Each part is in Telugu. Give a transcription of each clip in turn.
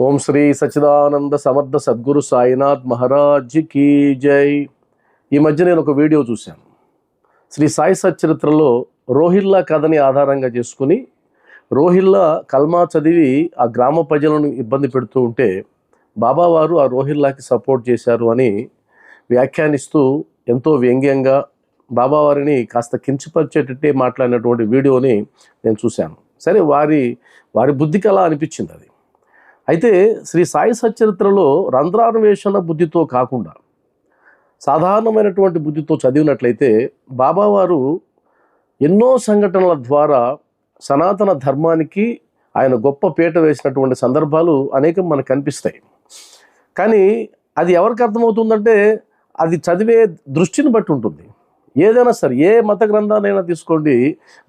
ఓం శ్రీ సచ్చిదానంద సమర్థ సద్గురు సాయినాథ్ మహారాజ్ కీ జై. ఈ మధ్య నేను ఒక వీడియో చూశాను. శ్రీ సాయి సచ్చరిత్రలో రోహిల్లా కథని ఆధారంగా చేసుకుని రోహిల్లా కల్మా చదివి ఆ గ్రామ ప్రజలను ఇబ్బంది పెడుతూ ఉంటే బాబావారు ఆ రోహిల్లాకి సపోర్ట్ చేశారు అని వ్యాఖ్యానిస్తూ ఎంతో వ్యంగ్యంగా బాబావారిని కాస్త కించపరిచేటట్టే మాట్లాడినటువంటి వీడియోని నేను చూశాను. సరే, వారి బుద్ధికి అలా అనిపించింది అది. అయితే శ్రీ సాయి సచ్చరిత్రలో రంధ్రాన్వేషణ బుద్ధితో కాకుండా సాధారణమైనటువంటి బుద్ధితో చదివినట్లయితే బాబావారు ఎన్నో సంఘటనల ద్వారా సనాతన ధర్మానికి ఆయన గొప్ప పీట వేసినటువంటి సందర్భాలు అనేకం మనకు కనిపిస్తాయి. కానీ అది ఎవరికి అర్థమవుతుందంటే అది చదివే దృష్టిని బట్టి ఉంటుంది. ఏదైనా సరే, ఏ మత గ్రంథాలైనా తీసుకోండి,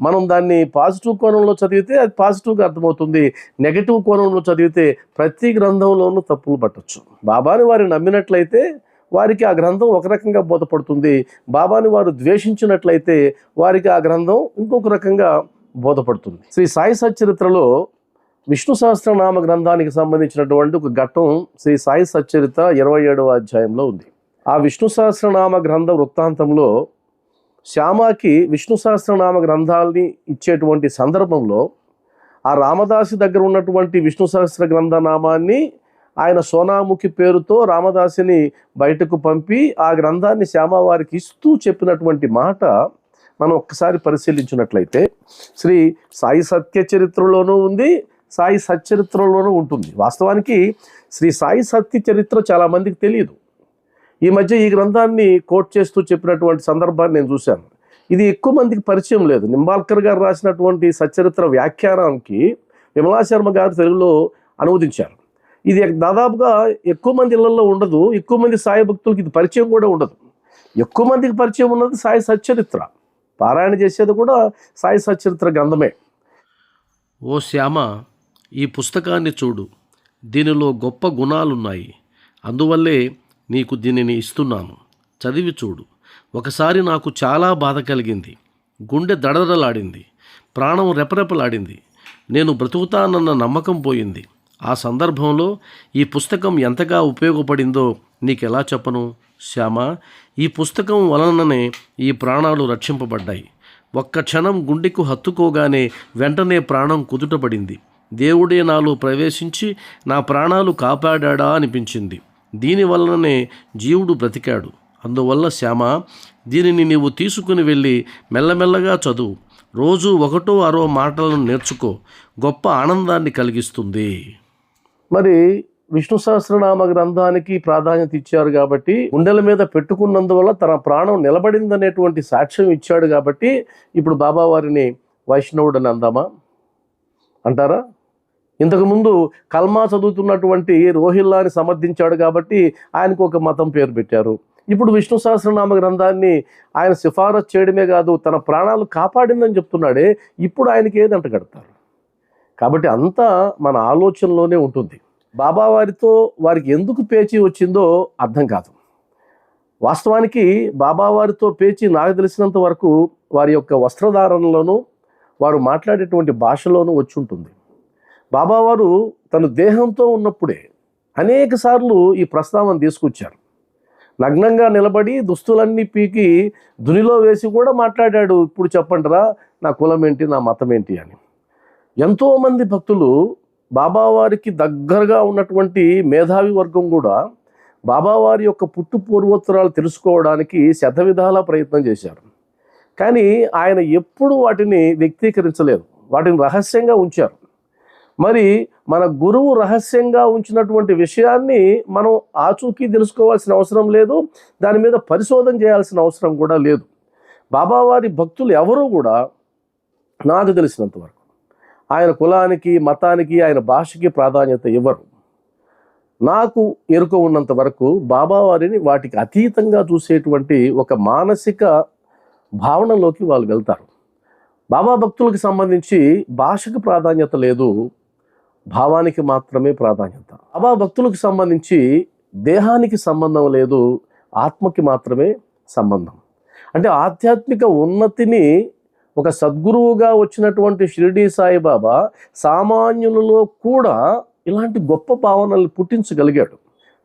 మనం దాన్ని పాజిటివ్ కోణంలో చదివితే అది పాజిటివ్గా అర్థమవుతుంది. నెగటివ్ కోణంలో చదివితే ప్రతి గ్రంథంలోనూ తప్పులు పట్టవచ్చు. బాబాని వారు నమ్మినట్లయితే వారికి ఆ గ్రంథం ఒక రకంగా బోధపడుతుంది. బాబాని వారు ద్వేషించినట్లయితే వారికి ఆ గ్రంథం ఇంకొక రకంగా బోధపడుతుంది. శ్రీ సాయి సచ్చరిత్రలో విష్ణు సహస్రనామ గ్రంథానికి సంబంధించినటువంటి ఒక ఘట్టం శ్రీ సాయి సచ్చరిత్ర 27వ అధ్యాయంలో ఉంది. ఆ విష్ణు సహస్రనామ గ్రంథ వృత్తాంతంలో శ్యామాకి విష్ణు సహస్రనామ గ్రంథాలని ఇచ్చేటువంటి సందర్భంలో ఆ రామదాసి దగ్గర ఉన్నటువంటి విష్ణు సహస్ర గ్రంథనామాన్ని ఆయన సోనాముఖి పేరుతో రామదాసిని బయటకు పంపి ఆ గ్రంథాన్ని శ్యామవారికి ఇస్తూ చెప్పినటువంటి మాట మనం ఒక్కసారి పరిశీలించినట్లయితే శ్రీ సాయి సత్య చరిత్రలోనూ ఉంది, సాయి సచ్చరిత్రలోనూ ఉంటుంది. వాస్తవానికి శ్రీ సాయి సత్య చరిత్ర చాలామందికి తెలియదు. ఈ మధ్య ఈ గ్రంథాన్ని కోట్ చేస్తూ చెప్పినటువంటి సందర్భాన్ని నేను చూశాను. ఇది ఎక్కువ మందికి పరిచయం లేదు. నింబాల్కర్ గారు రాసినటువంటి సచ్చరిత్ర వ్యాఖ్యానానికి విమలాశర్మ గారు తెలుగులో అనువదించారు. ఇది దాదాపుగా ఎక్కువ మంది ఇళ్లలో ఉండదు. ఎక్కువ మంది సాయి భక్తులకి ఇది పరిచయం కూడా ఉండదు. ఎక్కువ మందికి పరిచయం ఉన్నది సాయి సచ్చరిత్ర. పారాయణ చేసేది కూడా సాయి సచ్చరిత్ర గ్రంథమే. ఓ శ్యామ, ఈ పుస్తకాన్ని చూడు, దీనిలో గొప్ప గుణాలున్నాయి. అందువల్లే నీకు దీనిని ఇస్తున్నాను, చదివి చూడు. ఒకసారి నాకు చాలా బాధ కలిగింది. గుండె దడదడలాడింది, ప్రాణం రెపరెపలాడింది. నేను బ్రతుకుతానన్న నమ్మకం పోయింది. ఆ సందర్భంలో ఈ పుస్తకం ఎంతగా ఉపయోగపడిందో నీకెలా చెప్పను శ్యామ. ఈ పుస్తకం వలననే ఈ ప్రాణాలు రక్షింపబడ్డాయి. ఒక్క క్షణం గుండెకు హత్తుకోగానే వెంటనే ప్రాణం కుదుటపడింది. దేవుడే నాలో ప్రవేశించి నా ప్రాణాలు కాపాడా అనిపించింది. దీనివల్లనే జీవుడు బ్రతికాడు. అందువల్ల శ్యామ, దీనిని నీవు తీసుకుని వెళ్ళి మెల్లమెల్లగా చదువు. రోజు 1-6 మాటలను నేర్చుకో. గొప్ప ఆనందాన్ని కలిగిస్తుంది. మరి విష్ణు సహస్రనామ గ్రంథానికి ప్రాధాన్యత ఇచ్చారు కాబట్టి, గుండెల మీద పెట్టుకున్నందువల్ల తన ప్రాణం నిలబడిందనేటువంటి సాక్ష్యం ఇచ్చాడు కాబట్టి ఇప్పుడు బాబావారిని వైష్ణవుడు అని అందామా అంటారా? ఇంతకుముందు కల్మా చదువుతున్నటువంటి రోహిల్లాని సమర్థించాడు కాబట్టి ఆయనకు ఒక మతం పేరు పెట్టారు. ఇప్పుడు విష్ణు సహస్రనామ గ్రంథాన్ని ఆయన సిఫారసు చేయడమే కాదు, తన ప్రాణాలు కాపాడిందని చెప్తున్నాడే, ఇప్పుడు ఆయనకి ఏదంట కడతారు. కాబట్టి అంతా మన ఆలోచనలోనే ఉంటుంది. బాబావారితో వారికి ఎందుకు పేచీ వచ్చిందో అర్థం కాదు. వాస్తవానికి బాబావారితో పేచీ నాకు తెలిసినంత వరకు వారి యొక్క వస్త్రధారణలోనూ వారు మాట్లాడేటువంటి భాషలోనూ వచ్చి ఉంటుంది. బాబావారు తన దేహంతో ఉన్నప్పుడే అనేక సార్లు ఈ ప్రస్తావన తీసుకొచ్చారు. నగ్నంగా నిలబడి దుస్తులన్నీ పీకి దునిలో వేసి కూడా మాట్లాడాడు. ఇప్పుడు చెప్పండిరా, నా కులం ఏంటి, నా మతం ఏంటి అని. ఎంతోమంది భక్తులు, బాబావారికి దగ్గరగా ఉన్నటువంటి మేధావి వర్గం కూడా బాబావారి యొక్క పుట్టు పూర్వోత్తరాలు తెలుసుకోవడానికి శతవిధాల ప్రయత్నం చేశారు. కానీ ఆయన ఎప్పుడు వాటిని వ్యక్తీకరించలేదు, వాటిని రహస్యంగా ఉంచారు. మరి మన గురువు రహస్యంగా ఉంచినటువంటి విషయాన్ని మనం ఆచూకీ తెలుసుకోవాల్సిన అవసరం లేదు, దాని మీద పరిశోధన చేయాల్సిన అవసరం కూడా లేదు. బాబావారి భక్తులు ఎవరూ కూడా నాకు తెలిసినంత వరకు ఆయన కులానికి, మతానికి, ఆయన భాషకి ప్రాధాన్యత ఇవ్వరు. నాకు ఎరుక ఉన్నంత వరకు బాబావారిని వాటికి అతీతంగా చూసేటువంటి ఒక మానసిక భావనలోకి వాళ్ళు వెళ్తారు. బాబా భక్తులకు సంబంధించి భాషకు ప్రాధాన్యత లేదు, భావానికి మాత్రమే ప్రాధాన్యత. బాబా భక్తులకు సంబంధించి దేహానికి సంబంధం లేదు, ఆత్మకి మాత్రమే సంబంధం. అంటే ఆధ్యాత్మిక ఉన్నతిని ఒక సద్గురువుగా వచ్చినటువంటి షిరిడీ సాయిబాబా సామాన్యులలో కూడా ఇలాంటి గొప్ప భావనలు పుట్టించగలిగాడు.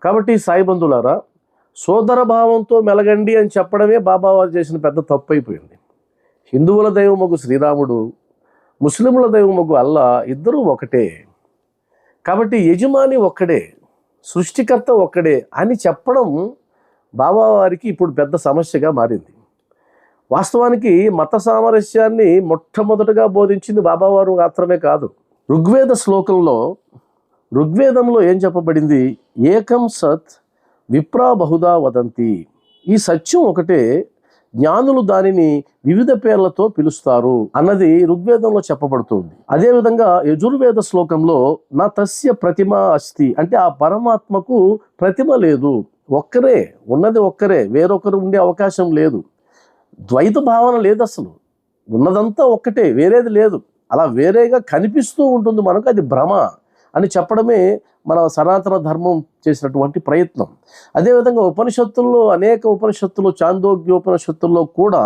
కాబట్టి సాయి బంధువులారా, సోదర భావంతో మెలగండి అని చెప్పడమే బాబావారు చేసిన పెద్ద తప్పు అయిపోయింది. హిందువుల దైవమగు శ్రీరాముడు, ముస్లింల దైవమగు అల్లా ఇద్దరూ ఒకటే. కాబట్టి యజమాని ఒక్కడే, సృష్టికర్త ఒక్కడే అని చెప్పడం బాబావారికి ఇప్పుడు పెద్ద సమస్యగా మారింది. వాస్తవానికి మత సామరస్యాన్ని మొట్టమొదటగా బోధించింది బాబావారు మాత్రమే కాదు. ఋగ్వేదంలో ఏం చెప్పబడింది? ఏకం సత్ విప్రా బహుదా వదంతి. ఈ సత్యం ఒకటే, జ్ఞానులు దానిని వివిధ పేర్లతో పిలుస్తారు అన్నది ఋగ్వేదంలో చెప్పబడుతుంది. అదేవిధంగా యజుర్వేద శ్లోకంలో నా తస్య ప్రతిమ అస్తి అంటే ఆ పరమాత్మకు ప్రతిమ లేదు, ఒక్కరే ఉన్నది, ఒక్కరే, వేరొకరు ఉండే అవకాశం లేదు. ద్వైత భావన లేదు, అసలు ఉన్నదంతా ఒక్కటే, వేరేది లేదు. అలా వేరేగా కనిపిస్తూ ఉంటుంది మనకు, అది భ్రమ అని చెప్పడమే మన సనాతన ధర్మం చేసినటువంటి ప్రయత్నం. అదేవిధంగా ఉపనిషత్తుల్లో, అనేక ఉపనిషత్తులు, చాందోగ్యోపనిషత్తుల్లో కూడా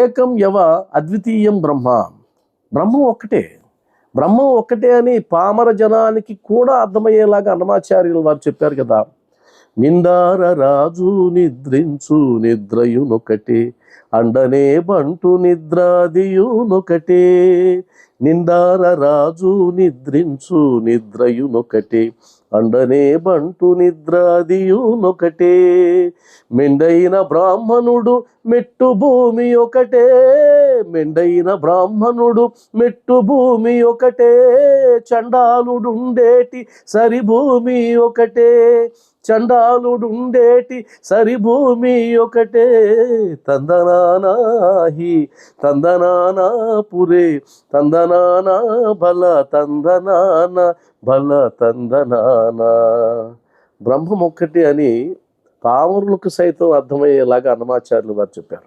ఏకం యవ అద్వితీయం బ్రహ్మం ఒక్కటే అని పామర జనానికి కూడా అర్థమయ్యేలాగా అన్నమాచార్యులు వారు చెప్పారు కదా. నిండార రాజు నిద్రించు నిద్రయునొకటే, అండనే బంటు నిద్రాదియునొకటే. నిండార రాజు నిద్రించు నిద్రయునొకటే, అండనే బంటు నిద్రాదియునొకటే. మెండైన బ్రాహ్మణుడు మెట్టు భూమి ఒకటే, మెండైన బ్రాహ్మణుడు మెట్టు భూమి ఒకటే. చండాలుడుండేటి సరిభూమి ఒకటే, చండాలుడుండేటి సరిభూమి ఒకటే. తందనానాహి తందనానా పురే, తందనానా బల తందనాన బల తందనానా. బ్రహ్మం ఒక్కటి అని పామరులకు సైతం అర్థమయ్యేలాగా అన్నమాచార్యులు వారు చెప్పారు.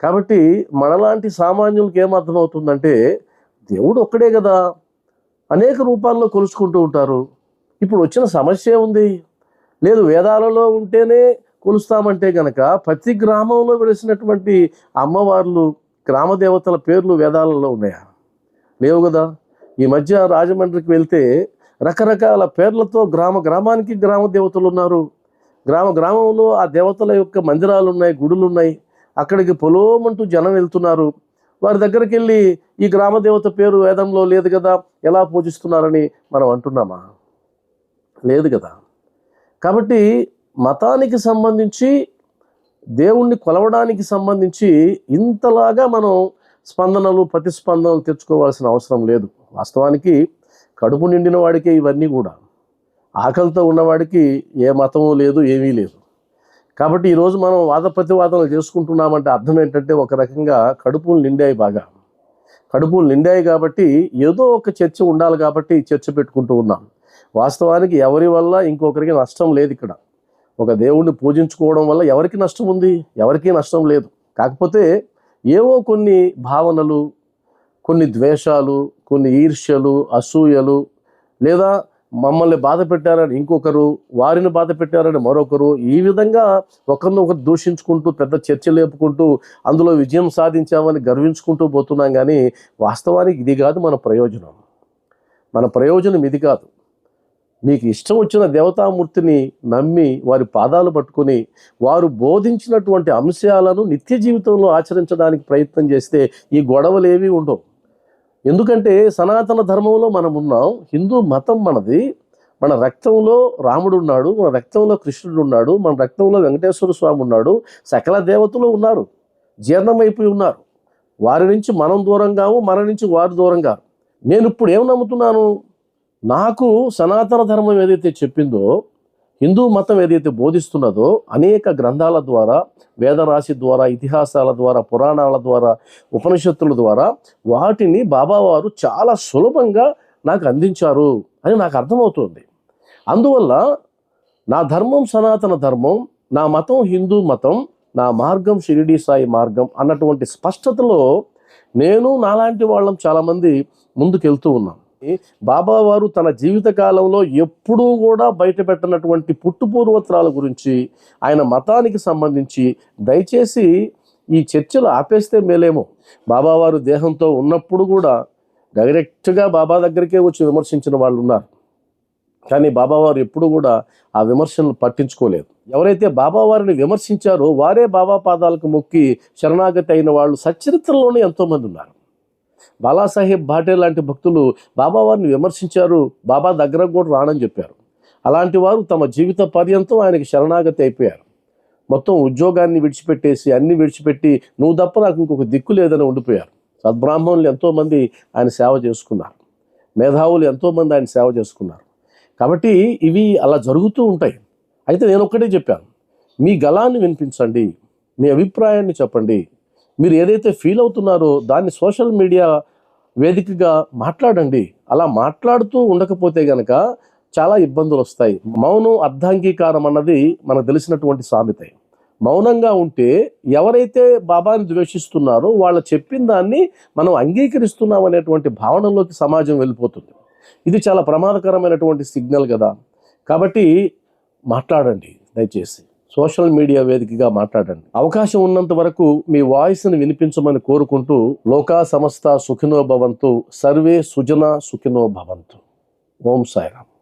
కాబట్టి మనలాంటి సామాన్యులకు ఏమర్థమవుతుందంటే, దేవుడు ఒక్కడే కదా, అనేక రూపాల్లో కొలుసుకుంటూ ఉంటారు. ఇప్పుడు వచ్చిన సమస్య ఉంది, లేదు వేదాలలో ఉంటేనే కొలుస్తామంటే గనక ప్రతి గ్రామంలో వెలిసినటువంటి అమ్మవార్లు, గ్రామ దేవతల పేర్లు వేదాలలో ఉన్నాయా? లేవు కదా. ఈ మధ్య రాజమండ్రికి వెళ్తే రకరకాల పేర్లతో గ్రామానికి గ్రామ దేవతలు ఉన్నారు. గ్రామంలో ఆ దేవతల యొక్క మందిరాలు ఉన్నాయి, గుడులు ఉన్నాయి. అక్కడికి పొలోమంటూ జనం వెళ్తున్నారు. వారి దగ్గరికి వెళ్ళి ఈ గ్రామ దేవత పేరు వేదంలో లేదు కదా, ఎలా పూజిస్తున్నారని మనం అంటున్నామా? లేదు కదా. కాబట్టి మతానికి సంబంధించి, దేవుణ్ణి కొలవడానికి సంబంధించి ఇంతలాగా మనం స్పందనలు, ప్రతిస్పందనలు తెచ్చుకోవాల్సిన అవసరం లేదు. వాస్తవానికి కడుపు నిండిన వాడికే ఇవన్నీ కూడా, ఆకలితో ఉన్నవాడికి ఏ మతము లేదు, ఏమీ లేదు. కాబట్టి ఈరోజు మనం వాద ప్రతివాదనలు చేసుకుంటున్నామంటే అర్థం ఏంటంటే, ఒక రకంగా కడుపులు నిండాయి, బాగా కడుపులు నిండాయి కాబట్టి ఏదో ఒక చర్చ ఉండాలి కాబట్టి చర్చ పెట్టుకుంటూ ఉన్నాం. వాస్తవానికి ఎవరి వల్ల ఇంకొకరికి నష్టం లేదు. ఇక్కడ ఒక దేవుణ్ణి పూజించుకోవడం వల్ల ఎవరికి నష్టం ఉంది? ఎవరికీ నష్టం లేదు. కాకపోతే ఏవో కొన్ని భావనలు, కొన్ని ద్వేషాలు, కొన్ని ఈర్ష్యలు, అసూయలు, లేదా మమ్మల్ని బాధ పెట్టారని ఇంకొకరు, వారిని బాధ పెట్టారని మరొకరు, ఈ విధంగా ఒకరినొకరు దూషించుకుంటూ పెద్ద చర్చ లేపుకుంటూ అందులో విజయం సాధించామని గర్వించుకుంటూ పోతున్నాం. కానీ వాస్తవానికి ఇది కాదు మన ప్రయోజనం. మన ప్రయోజనం ఇది కాదు. మీకు ఇష్టం వచ్చిన దేవతామూర్తిని నమ్మి వారి పాదాలు పట్టుకొని వారు బోధించినటువంటి అంశాలను నిత్య జీవితంలో ఆచరించడానికి ప్రయత్నం చేస్తే ఈ గొడవలు ఏవి ఉండవు. ఎందుకంటే సనాతన ధర్మంలో మనం ఉన్నాం, హిందూ మతం మనది. మన రక్తంలో రాముడు ఉన్నాడు, మన రక్తంలో కృష్ణుడు ఉన్నాడు, మన రక్తంలో వెంకటేశ్వర స్వామి ఉన్నాడు, సకల దేవతలు ఉన్నారు, జీర్ణమైపోయి ఉన్నారు. వారి నుంచి మనం దూరంగాము, మన నుంచి వారు దూరంగా. నేను ఇప్పుడు ఏం నమ్ముతున్నాను? నాకు సనాతన ధర్మం ఏదైతే చెప్పిందో, హిందూ మతం ఏదైతే బోధిస్తున్నదో, అనేక గ్రంథాల ద్వారా, వేదరాశి ద్వారా, ఇతిహాసాల ద్వారా, పురాణాల ద్వారా, ఉపనిషత్తుల ద్వారా వాటిని బాబావారు చాలా సులభంగా నాకు అందించారు అని నాకు అర్థమవుతుంది. అందువల్ల నా ధర్మం సనాతన ధర్మం, నా మతం హిందూ మతం, నా మార్గం షిరిడీ సాయి మార్గం అన్నటువంటి స్పష్టతలో నేను, నాలాంటి వాళ్ళం చాలామంది ముందుకెళ్తూ ఉన్నాం. బాబావారు తన జీవిత కాలంలో ఎప్పుడూ కూడా బయటపెట్టినటువంటి పుట్టుపూర్వత్రాల గురించి, ఆయన మతానికి సంబంధించి దయచేసి ఈ చర్చలు ఆపేస్తే మేలేమో. బాబావారు దేహంతో ఉన్నప్పుడు కూడా డైరెక్ట్గా బాబా దగ్గరికే వచ్చి విమర్శించిన వాళ్ళు ఉన్నారు. కానీ బాబావారు ఎప్పుడు కూడా ఆ విమర్శలను పట్టించుకోలేదు. ఎవరైతే బాబావారిని విమర్శించారో వారే బాబా పాదాలకు మొక్కి శరణాగతి అయిన వాళ్ళు సచ్చరిత్రలోనే ఎంతోమంది ఉన్నారు. బాలాసాహెబ్ భాటే లాంటి భక్తులు బాబావారిని విమర్శించారు, బాబా దగ్గర కూడా రానని చెప్పారు. అలాంటి వారు తమ జీవిత పర్యంతం ఆయనకి శరణాగతి అయిపోయారు. మొత్తం ఉద్యోగాన్ని విడిచిపెట్టేసి అన్ని విడిచిపెట్టి నువ్వు తప్ప నాకు ఇంకొక దిక్కు లేదని ఉండిపోయారు. సద్బ్రాహ్మణులు ఎంతోమంది ఆయన సేవ చేసుకున్నారు, మేధావులు ఎంతోమంది ఆయన సేవ చేసుకున్నారు. కాబట్టి ఇవి అలా జరుగుతూ ఉంటాయి. అయితే నేను ఒక్కటే చెప్పాను, మీ గళాన్ని వినిపించండి, మీ అభిప్రాయాన్ని చెప్పండి, మీరు ఏదైతే ఫీల్ అవుతున్నారో దాన్ని సోషల్ మీడియా వేదికగా మాట్లాడండి. అలా మాట్లాడుతూ ఉండకపోతే గనక చాలా ఇబ్బందులు వస్తాయి. మౌనం అర్ధాంగీకారం అన్నది మనకు తెలిసినటువంటి సామెత. మౌనంగా ఉంటే ఎవరైతే బాబాని ద్వేషిస్తున్నారో వాళ్ళు చెప్పిన దాన్ని మనం అంగీకరిస్తున్నాం అనేటువంటి భావనలోకి సమాజం వెళ్ళిపోతుంది. ఇది చాలా ప్రమాదకరమైనటువంటి సిగ్నల్ కదా. కాబట్టి మాట్లాడండి, దయచేసి సోషల్ మీడియా వేదికగా మాట్లాడండి. అవకాశం ఉన్నంత వరకు మీ వాయిస్ని వినిపించమని కోరుకుంటూ, లోకా సమస్త సుఖినో భవంతు, సర్వే సుజనా సుఖినో భవంతు. ఓం సాయిరామ్.